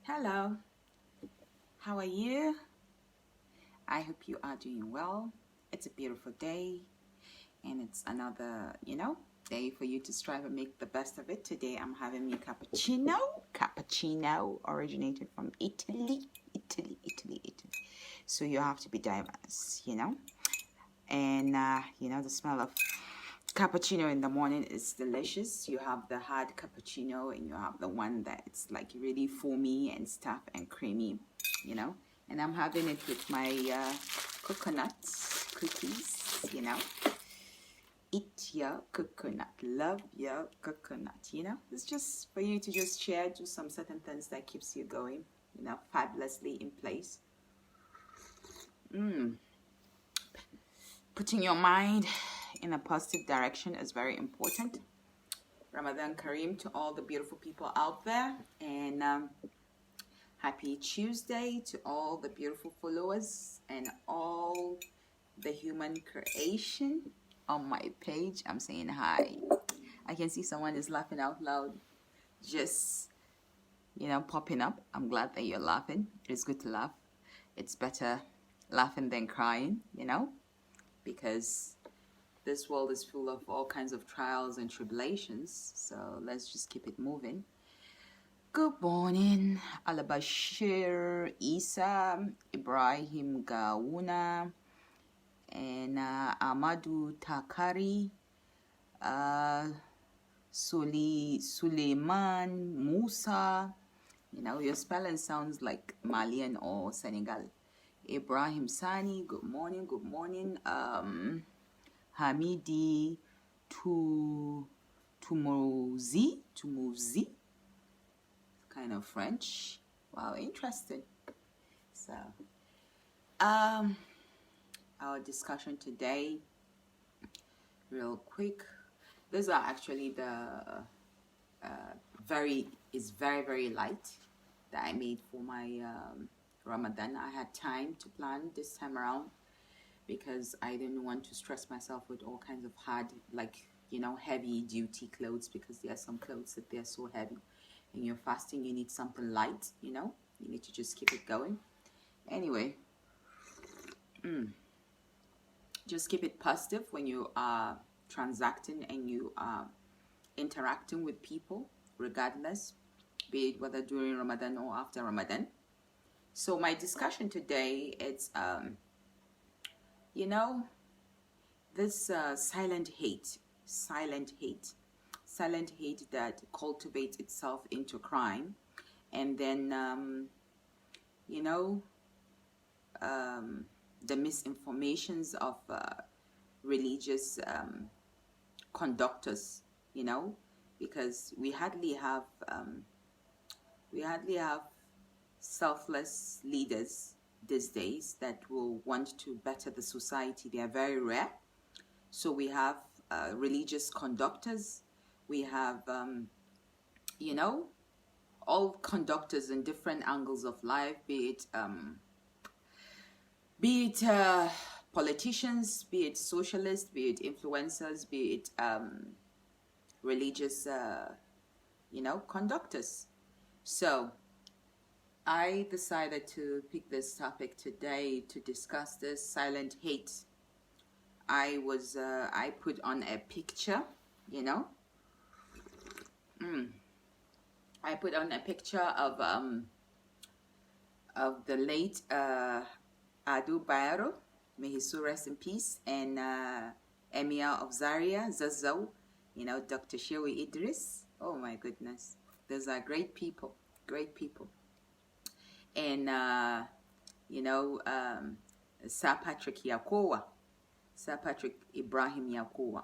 Hello, how are you? I hope you are doing well. It's a beautiful day and it's another, day for you to strive and make the best of it. Today I'm having me a cappuccino. Cappuccino originated from Italy. So you have to be diverse, And, the smell of cappuccino in the morning is delicious. You have the hard cappuccino and you have the one that's like really foamy and stuff and creamy, and I'm having it with my coconut cookies. Eat your coconut, love your coconut. It's just for you to just share, do some certain things that keeps you going, fabulously in place. Putting your mind in a positive direction is very important. Ramadan Kareem to all the beautiful people out there, and happy Tuesday to all the beautiful followers and all the human creation on my page. I'm saying hi. I can see someone is laughing out loud, just popping up. I'm glad that you're laughing. It's good to laugh. It's better laughing than crying, because this world is full of all kinds of trials and tribulations. So let's just keep it moving. Good morning, Al-Bashir, Isa, Ibrahim Gawuna, and Amadou Takari, Suleiman Musa. Your spelling sounds like Malian or Senegal. Ibrahim Sani, good morning, good morning. Hamidi Tumuzi, kind of French. Wow, interesting. So, our discussion today, real quick. These are actually the very light that I made for my Ramadan. I had time to plan this time around because I didn't want to stress myself with all kinds of hard, heavy duty clothes, because there are some clothes that they're so heavy. And you're fasting, you need something light, you need to just keep it going. Anyway, just keep it positive when you are transacting and you are interacting with people, regardless, be it whether during Ramadan or after Ramadan. So my discussion today, it's this silent hate that cultivates itself into crime, and then the misinformations of religious conductors, because we hardly have selfless leaders these days that will want to better the society. They are very rare. So we have religious conductors. We have, all conductors in different angles of life, be it politicians, be it socialists, be it influencers, be it religious, conductors. So I decided to pick this topic today to discuss this silent hate. I put on a picture, I put on a picture of the late Adu Bayero, may his soul rest in peace, and Emir of Zaria, Zazzau, Dr. Shewi Idris. Oh my goodness, those are great people. And Sir Patrick Ibrahim Yakowa,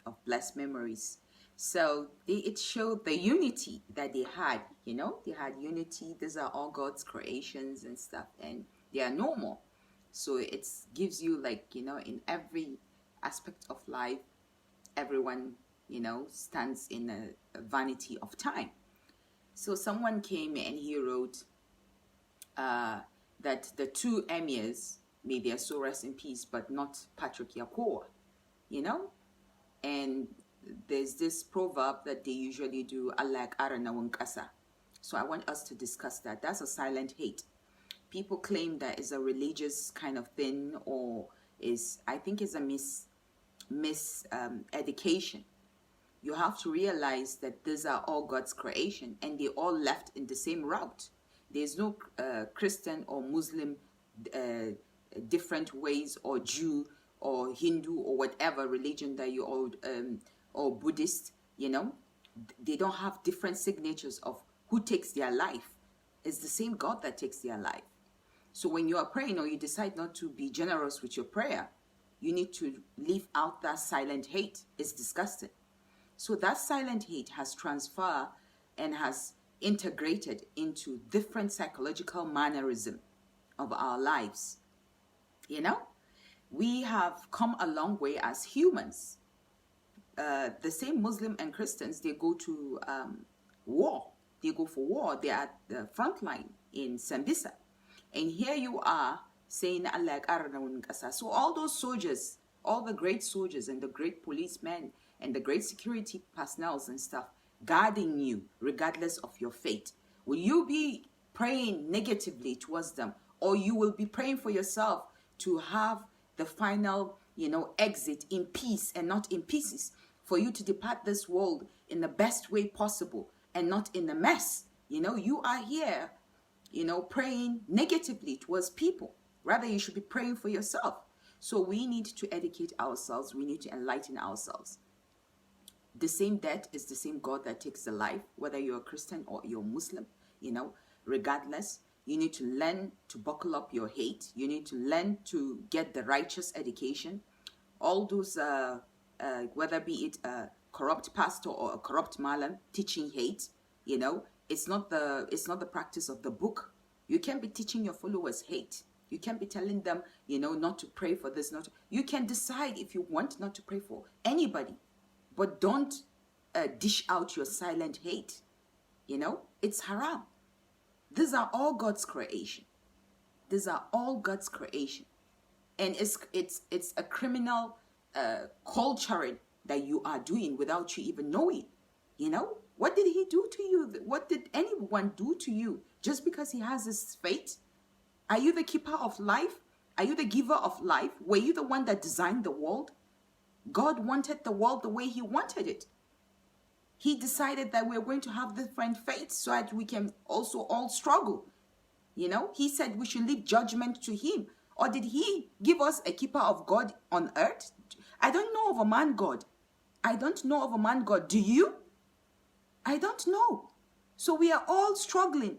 of blessed memories. So it showed the unity that they had. They had unity. These are all God's creations and stuff, and they are normal. So it gives you, in every aspect of life, everyone stands in a vanity of time. So someone came and he wrote that the two emirs, may their soul rest in peace, but not Patrick Yakowa, and there's this proverb that they usually do, Allah Arana Wankasa, So I want us to discuss that. That's a silent hate. People claim that is a religious kind of thing, or I think is a education. You have to realize that these are all God's creation, and they all left in the same route. There's no Christian or Muslim different ways, or Jew or Hindu or whatever religion that you all, or Buddhist, you know. They don't have different signatures of who takes their life. It's the same God that takes their life. So when you are praying, or you decide not to be generous with your prayer, you need to leave out that silent hate. It's disgusting. So that silent hate has transferred and has integrated into different psychological mannerism of our lives. You know, we have come a long way as humans. The same Muslim and Christians, they go to war. They go for war. They are at the front line in Sambisa. And here you are saying, so all those soldiers, all the great soldiers and the great policemen and the great security personnel and stuff, guarding you regardless of your fate. Will you be praying negatively towards them, or you will be praying for yourself to have the final, you know, exit in peace and not in pieces, for you to depart this world in the best way possible and not in a mess? You know, you are here, you know, praying negatively towards people. Rather, you should be praying for yourself. So we need to educate ourselves. We need to enlighten ourselves. The same death is the same God that takes the life, whether you're a Christian or you're Muslim, you know, regardless. You need to learn to buckle up your hate. You need to learn to get the righteous education. All those, whether be it a corrupt pastor or a corrupt malam teaching hate, you know, it's not the practice of the book. You can't be teaching your followers hate. You can't be telling them, you know, not to pray for this. You can decide if you want not to pray for anybody. But don't dish out your silent hate. You know, it's haram. These are all God's creation. These are all God's creation. And it's a criminal culturing that you are doing without you even knowing. You know, what did he do to you? What did anyone do to you just because he has this fate? Are you the keeper of life? Are you the giver of life? Were you the one that designed the world? God wanted the world the way he wanted it. He decided that we're going to have different faiths so that we can also all struggle. You know, he said we should leave judgment to him. Or did he give us a keeper of God on earth? I don't know of a man God. I don't know of a man God. Do you? I don't know. So we are all struggling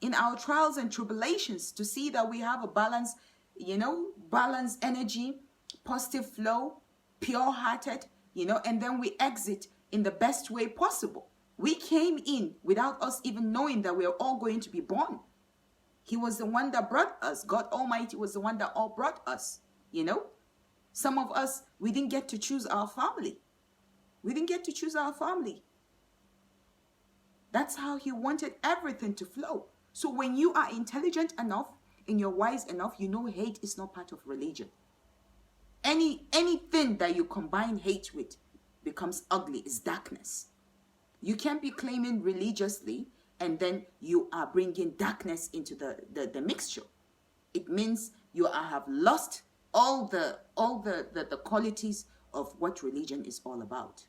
in our trials and tribulations to see that we have a balance, you know, balanced energy, positive flow, pure-hearted, you know, and then we exit in the best way possible. We came in without us even knowing that we're all going to be born. He was the one that brought us. God Almighty was the one that all brought us, you know. Some of us, we didn't get to choose our family. We didn't get to choose our family. That's how he wanted everything to flow. So when you are intelligent enough and you're wise enough, you know hate is not part of religion. Anything that you combine hate with becomes ugly, is darkness. You can't be claiming religiously and then you are bringing darkness into the mixture. It means you have lost all the qualities of what religion is all about.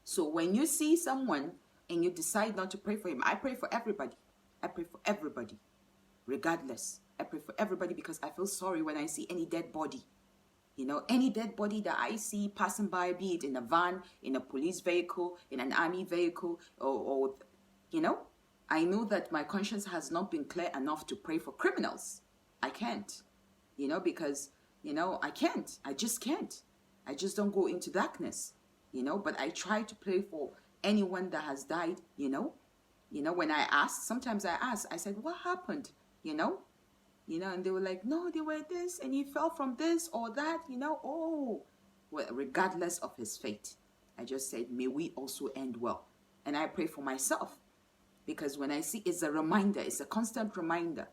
So when you see someone and you decide not to pray for him, I pray for everybody. I pray for everybody, regardless. I pray for everybody because I feel sorry when I see any dead body. You know, any dead body that I see passing by, be it in a van, in a police vehicle, in an army vehicle, or you know, I know that my conscience has not been clear enough to pray for criminals. I can't, you know, because, you know, I can't. I just can't. I just don't go into darkness, you know, but I try to pray for anyone that has died, you know. You know, when I ask, sometimes I ask, I said, what happened, you know? You know, and they were like, no, they were this, and he fell from this or that, you know. Oh, well, regardless of his fate, I just said, may we also end well. And I pray for myself, because when I see, it's a reminder, it's a constant reminder,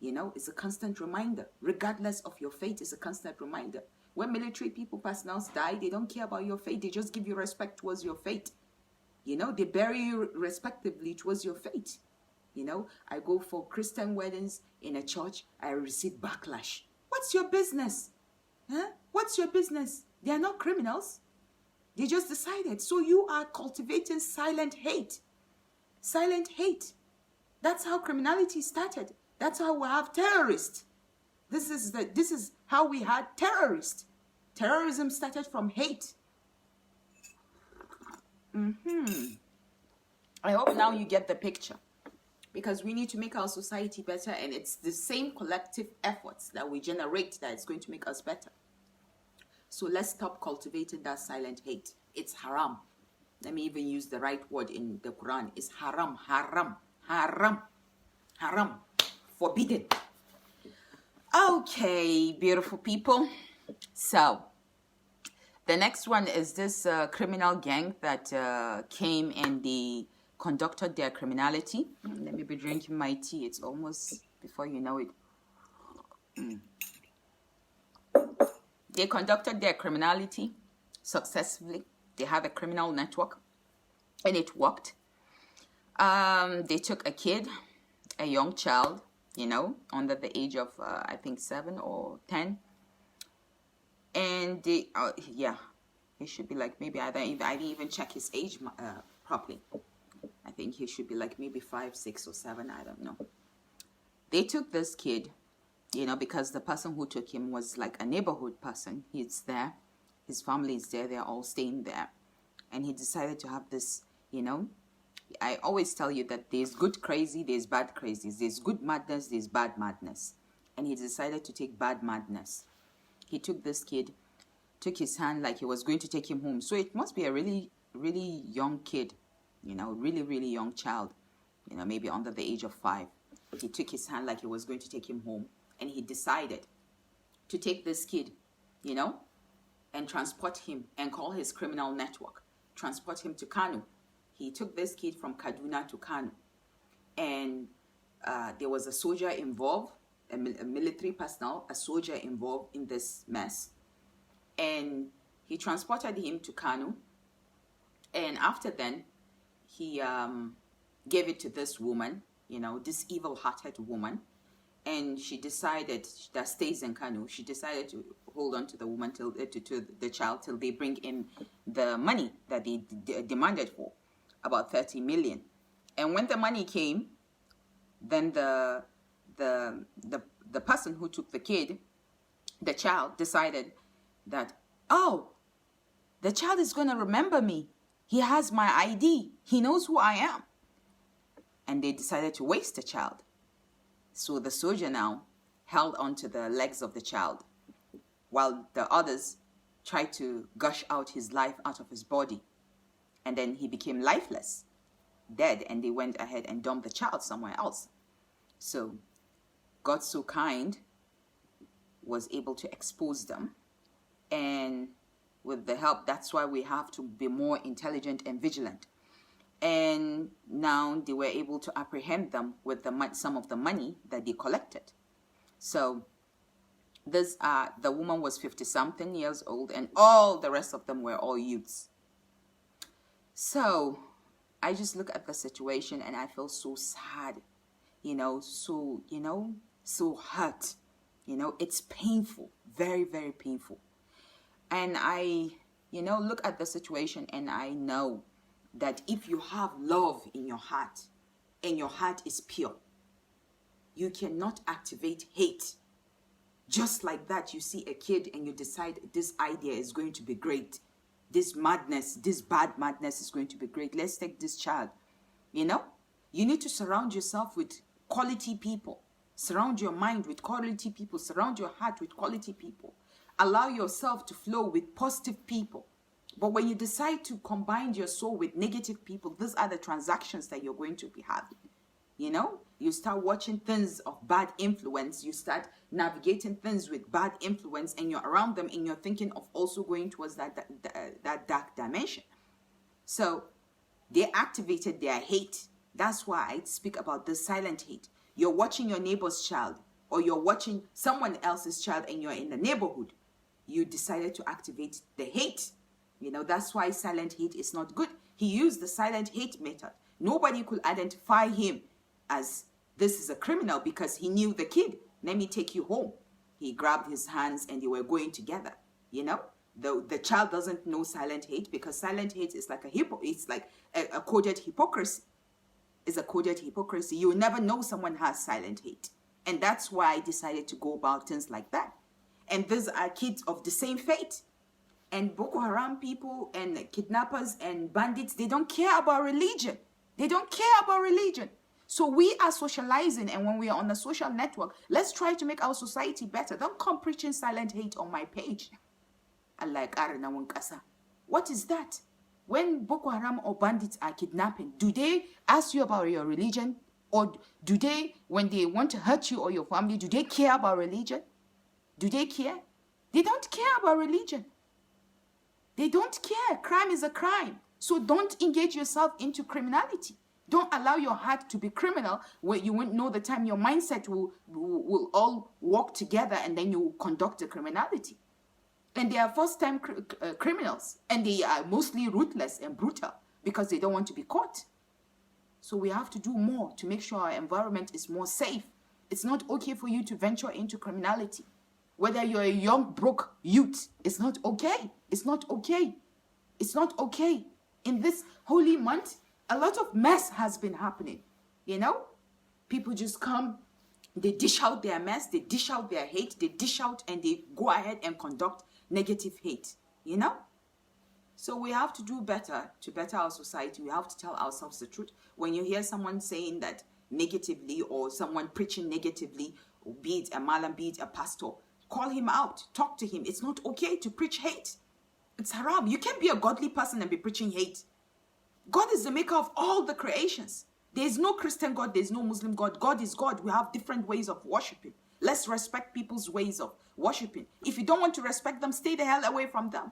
you know, it's a constant reminder. Regardless of your fate, it's a constant reminder. When military people, personnel die, they don't care about your fate. They just give you respect towards your fate. You know, they bury you respectively. It was your fate. You know, I go for Christian weddings in a church, I receive backlash. What's your business? Huh? What's your business? They are not criminals. They just decided. So you are cultivating silent hate. Silent hate. That's how criminality started. That's how we have terrorists. This is how we had terrorists. Terrorism started from hate. I hope now you get the picture, because we need to make our society better, and it's the same collective efforts that we generate that is going to make us better. So let's stop cultivating that silent hate. It's haram. Let me even use the right word in the Quran. It's haram, haram, haram, haram, forbidden. Okay, beautiful people. So the next one is this criminal gang that came and they conducted their criminality. Let me be drinking my tea. It's almost before you know it. They conducted their criminality successfully. They have a criminal network, and it worked. They took a kid, a young child, you know, under the age of, I think, 7 or 10. And they, yeah, he should be like maybe, I didn't even check his age properly. I think he should be like maybe 5, 6, or 7. I don't know. They took this kid, you know, because the person who took him was like a neighborhood person. He's there. His family is there. They're all staying there. And he decided to have this, you know. I always tell you that there's good crazy, there's bad crazies. There's good madness, there's bad madness. And he decided to take bad madness. He took this kid, took his hand like he was going to take him home. So it must be a really, really young kid, you know, really, really young child, you know, maybe under the age of 5. He took his hand like he was going to take him home. And he decided to take this kid, you know, and transport him and call his criminal network, transport him to Kano. He took this kid from Kaduna to Kano. And there was a soldier involved, a military personnel, a soldier involved in this mess. And he transported him to Kano. And after then, he gave it to this woman, you know, this evil-hearted woman. And she decided, that stays in Kano, she decided to hold on to the woman, to the child, till they bring in the money that they demanded for, about 30 million. And when the money came, then the person who took the kid, the child, decided that, oh, the child is going to remember me. He has my ID. He knows who I am. And they decided to waste the child. So the soldier now held onto the legs of the child, while the others tried to gush out his life out of his body. And then he became lifeless, dead, and they went ahead and dumped the child somewhere else. So God, so kind, was able to expose them. And with the help, that's why we have to be more intelligent and vigilant. And now they were able to apprehend them with some of the money that they collected. So this the woman was 50-something years old, and all the rest of them were all youths. So I just look at the situation and I feel so sad, you know, so hurt. You know, it's painful, very, very painful. And I, you know, look at the situation and I know that if you have love in your heart and your heart is pure, you cannot activate hate. Just like that, you see a kid and you decide this idea is going to be great. This madness, this bad madness is going to be great. Let's take this child. You know, you need to surround yourself with quality people. Surround your mind with quality people. Surround your heart with quality people. Allow yourself to flow with positive people. But when you decide to combine your soul with negative people, these are the transactions that you're going to be having. You know, you start watching things of bad influence. You start navigating things with bad influence, and you're around them and you're thinking of also going towards that dark dimension. So they activated their hate. That's why I speak about the silent hate. You're watching your neighbor's child, or you're watching someone else's child and you're in the neighborhood. You decided to activate the hate. You know, that's why silent hate is not good. He used the silent hate method. Nobody could identify him as this is a criminal because he knew the kid. Let me take you home. He grabbed his hands and they were going together. You know, the child doesn't know silent hate because silent hate is like it's like a coded hypocrisy. It's a coded hypocrisy. You will never know someone has silent hate. And that's why I decided to go about things like that. And these are kids of the same fate. And Boko Haram people and kidnappers and bandits, they don't care about religion. They don't care about religion. So we are socializing, and when we are on a social network, let's try to make our society better. Don't come preaching silent hate on my page. What is that? When Boko Haram or bandits are kidnapping, do they ask you about your religion? Or do they, when they want to hurt you or your family, do they care about religion? Do they care? They don't care about religion. They don't care. Crime is a crime. So don't engage yourself into criminality. Don't allow your heart to be criminal where you won't know the time your mindset will all work together and then you will conduct the criminality. And they are first-time criminals. And they are mostly ruthless and brutal because they don't want to be caught. So we have to do more to make sure our environment is more safe. It's not okay for you to venture into criminality. Whether you're a young, broke youth, it's not okay. It's not okay. It's not okay. In this holy month, a lot of mess has been happening. You know? People just come, they dish out their mess, they dish out their hate, they dish out and they go ahead and conduct negative hate. You know? So we have to do better to better our society. We have to tell ourselves the truth. When you hear someone saying that negatively or someone preaching negatively, be it a malam, be it a pastor, call him out. Talk to him. It's not okay to preach hate. It's haram. You can't be a godly person and be preaching hate. God is the maker of all the creations. There is no Christian God. There is no Muslim God. God is God. We have different ways of worshiping. Let's respect people's ways of worshiping. If you don't want to respect them, stay the hell away from them.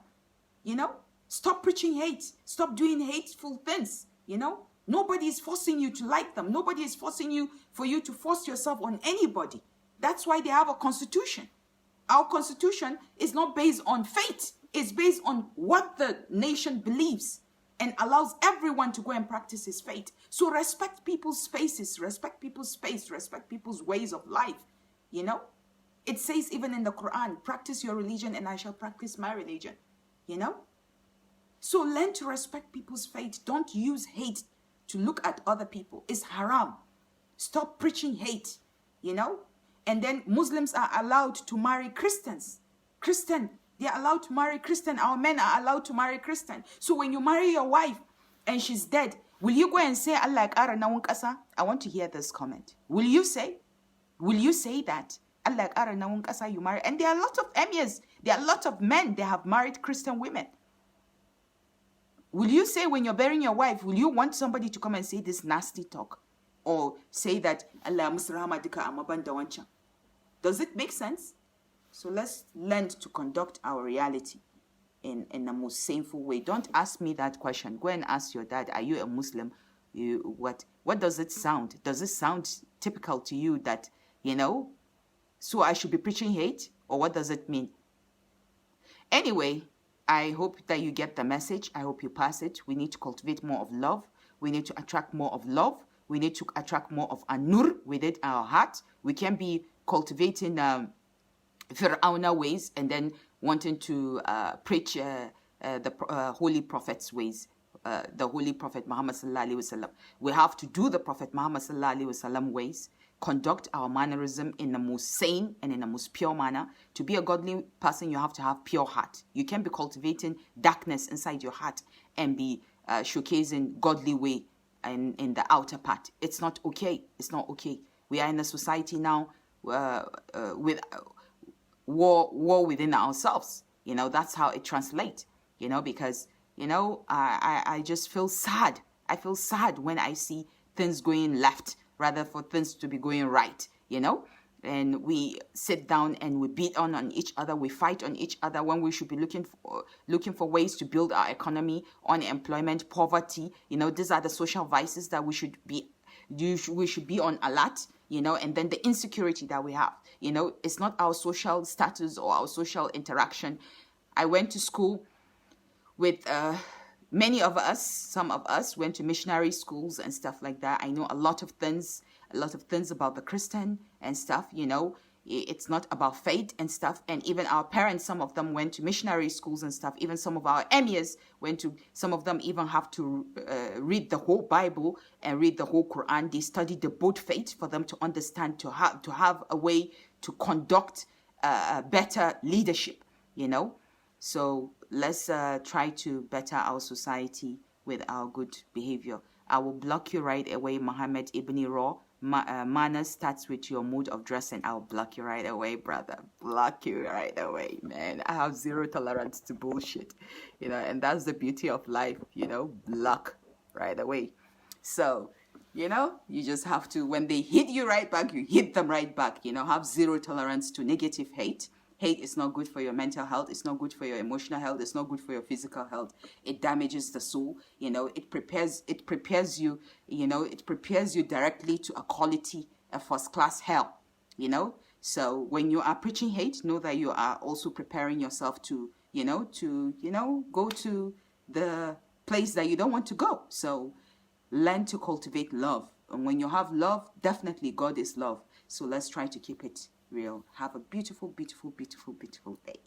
You know? Stop preaching hate. Stop doing hateful things. You know? Nobody is forcing you to like them. Nobody is forcing you for you to force yourself on anybody. That's why they have a constitution. Our constitution is not based on faith. It's based on what the nation believes and allows everyone to go and practice his faith. So respect people's spaces, respect people's space, respect people's ways of life. You know? It says even in the Quran, practice your religion and I shall practice my religion. You know? So learn to respect people's faith. Don't use hate to look at other people. It's haram. Stop preaching hate, you know? And then Muslims are allowed to marry Christians. They are allowed to marry Christian. Our men are allowed to marry Christian. So when you marry your wife and she's dead, will you go and say, Allah kara nawang kasa? I want to hear this comment. Will you say that? Allah kara nawang kasa you marry? And there are a lot of emirs. There are a lot of men. They have married Christian women. Will you say when you're burying your wife, will you want somebody to come and say this nasty talk? Or say that, Allah musrahamadika amabanda wancha? Does it make sense? So let's learn to conduct our reality in the most sinful way. Don't ask me that question. Go and ask your dad, are you a Muslim? What does it sound? Does it sound typical to you that, you know, so I should be preaching hate? Or what does it mean? Anyway, I hope that you get the message. I hope you pass it. We need to cultivate more of love. We need to attract more of love. We need to attract more of an-nur within our heart. We can be cultivating Fir'auna ways and then wanting to preach the Holy Prophet's ways, the Holy Prophet Muhammad sallallahu alaihi wasallam. We have to do the Prophet Muhammad sallallahu alaihi wasallam ways, conduct our mannerism in the most sane and in the most pure manner. To be a godly person, you have to have pure heart. You can't be cultivating darkness inside your heart and be showcasing godly way in the outer part. It's not okay. It's not okay. We are in a society now with war within ourselves. You know, that's how it translates. You know, because, you know, I just feel sad. I feel sad when I see things going left rather for things to be going right, you know? And we sit down and we beat on each other, we fight on each other when we should be looking for ways to build our economy, unemployment, poverty. You know, these are the social vices that we should be on alert, you know, and then the insecurity that we have. You know, it's not our social status or our social interaction. I went to school with many of us, some of us went to missionary schools and stuff like that. I know a lot of things about the Christian and stuff, you know. It's not about faith and stuff. And even our parents, some of them went to missionary schools and stuff. Even some of our emirs went to, some of them even have to read the whole Bible and read the whole Quran. They studied the both faith for them to understand, to have a way to conduct better leadership, you know. So let's try to better our society with our good behavior. I will block you right away, Muhammad Ibn Raw. Manners starts with your mood of dressing. I'll block you right away, brother. Block you right away, man. I have zero tolerance to bullshit, you know, and that's the beauty of life, you know, block right away. So, you know, you just have to, when they hit you right back, you hit them right back, you know, have zero tolerance to negative hate. Hate is not good for your mental health. It's not good for your emotional health. It's not good for your physical health. It damages the soul. You know, it prepares you, you know, it prepares you directly to a quality, a first class hell, you know. So when you are preaching hate, know that you are also preparing yourself to, go to the place that you don't want to go. So learn to cultivate love. And when you have love, definitely God is love. So let's try to keep it real. Have a beautiful, beautiful, beautiful, beautiful day.